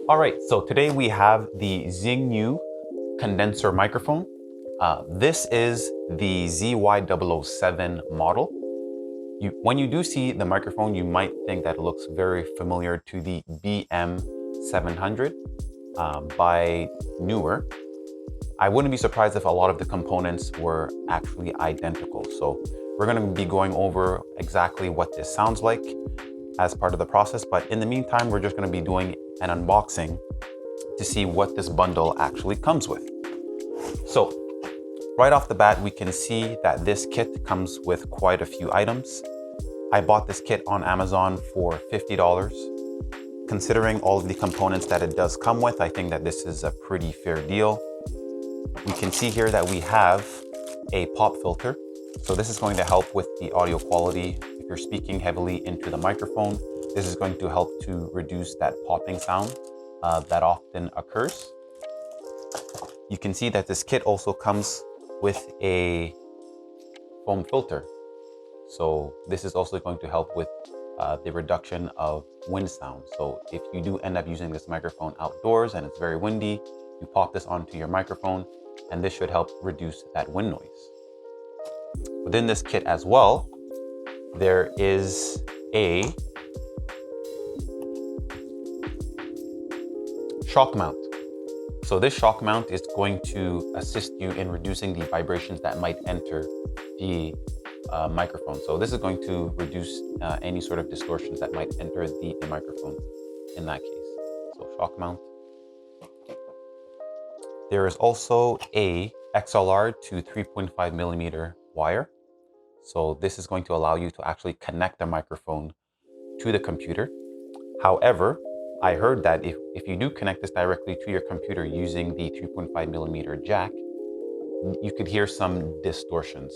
All right, so today we have the Zingyou condenser microphone. This is the ZY007 model. When you do see the microphone, you might think that it looks very familiar to the BM700 by Newer. I wouldn't be surprised if a lot of the components were actually identical. So we're going to be going over exactly what this sounds like as part of the process. But in the meantime, we're just going to be doing an unboxing to see what this bundle actually comes with. So right off the bat, we can see that this kit comes with quite a few items. I bought this kit on Amazon for $50. Considering all of the components that it does come with, I think that this is a pretty fair deal. We can see here that we have a pop filter. So this is going to help with the audio quality. If you're speaking heavily into the microphone, this is going to help to reduce that popping sound that often occurs. You can see that this kit also comes with a foam filter. So this is also going to help with the reduction of wind sound. So if you do end up using this microphone outdoors and it's very windy, you pop this onto your microphone and this should help reduce that wind noise. Within this kit as well, there is a shock mount. So this shock mount is going to assist you in reducing the vibrations that might enter the microphone. So this is going to reduce any sort of distortions that might enter the microphone in that case. So shock mount. There is also a XLR to 3.5 millimeter wire. So this is going to allow you to actually connect the microphone to the computer. However, I heard that if you do connect this directly to your computer using the 3.5 millimeter jack, you could hear some distortions,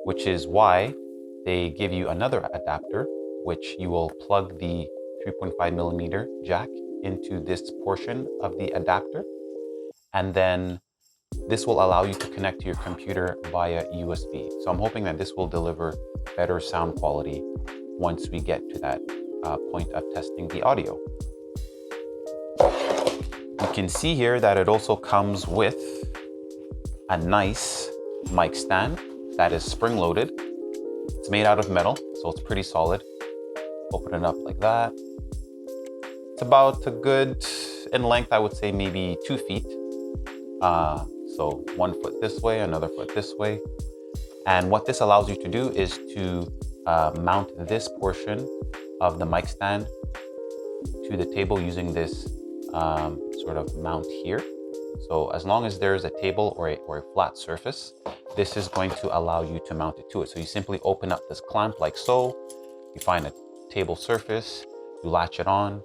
which is why they give you another adapter, which you will plug the 3.5 millimeter jack into this portion of the adapter. And then this will allow you to connect to your computer via USB. So I'm hoping that this will deliver better sound quality once we get to that point of testing the audio. You can see here that it also comes with a nice mic stand that is spring-loaded. It's made out of metal, so it's pretty solid. Open it up like that. It's about a good, in length, I would say maybe 2 feet. So 1 foot this way, another foot this way. And what this allows you to do is to mount this portion of the mic stand to the table using this sort of mount here. So as long as there's a table or a flat surface, this is going to allow you to mount it to it. So you simply open up this clamp like so, you find a table surface, you latch it on,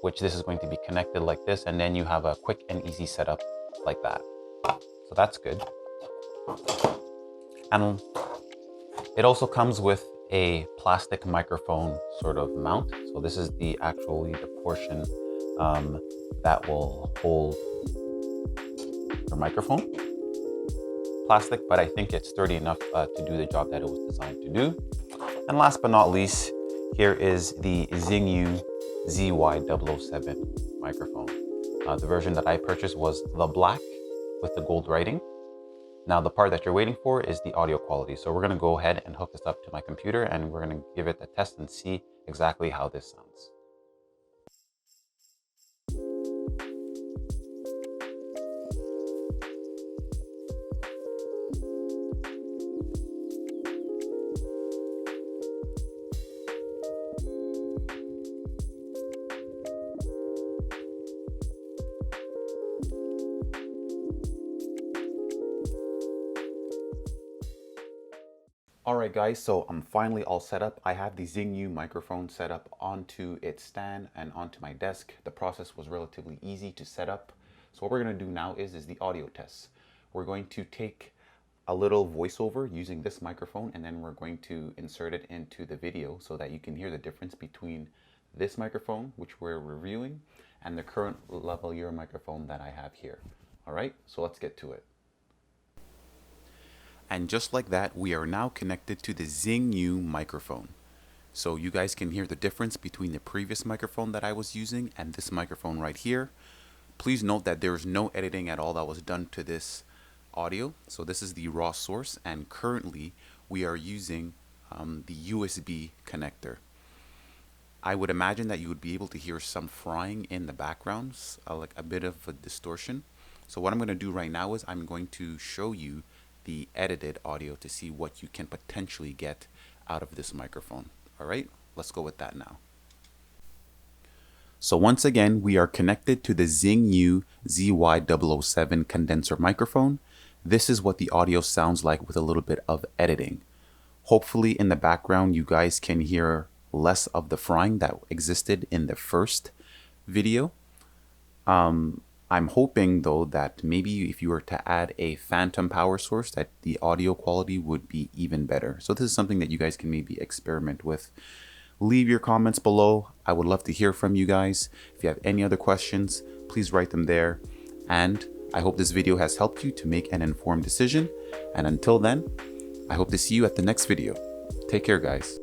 which this is going to be connected like this, and then you have a quick and easy setup like that. So that's good. And it also comes with a plastic microphone sort of mount. So this is the portion that will hold the microphone. Plastic, but I think it's sturdy enough to do the job that it was designed to do. And last but not least, here is the Zingyou Zy-007 microphone. The version that I purchased was the black with the gold writing. Now the part that you're waiting for is the audio quality. So we're going to go ahead and hook this up to my computer and we're going to give it a test and see exactly how this sounds. Alright guys, so I'm finally all set up. I have the Zingyou microphone set up onto its stand and onto my desk. The process was relatively easy to set up. So what we're going to do now is the audio test. We're going to take a little voiceover using this microphone and then we're going to insert it into the video so that you can hear the difference between this microphone, which we're reviewing, and the current lavalier microphone that I have here. Alright, so let's get to it. And just like that, we are now connected to the Zingyou microphone. So you guys can hear the difference between the previous microphone that I was using and this microphone right here. Please note that there is no editing at all that was done to this audio. So this is the raw source, and currently we are using the USB connector. I would imagine that you would be able to hear some frying in the backgrounds, like a bit of a distortion. So what I'm going to do right now is I'm going to show you the edited audio to see what you can potentially get out of this microphone. All right, let's go with that now. So once again, we are connected to the Zingyou Zy-007 condenser microphone. This is what the audio sounds like with a little bit of editing. Hopefully in the background, you guys can hear less of the frying that existed in the first video. I'm hoping though that maybe if you were to add a phantom power source, that the audio quality would be even better. So this is something that you guys can maybe experiment with. Leave your comments below. I would love to hear from you guys. If you have any other questions, please write them there. And I hope this video has helped you to make an informed decision. And until then, I hope to see you at the next video. Take care, guys.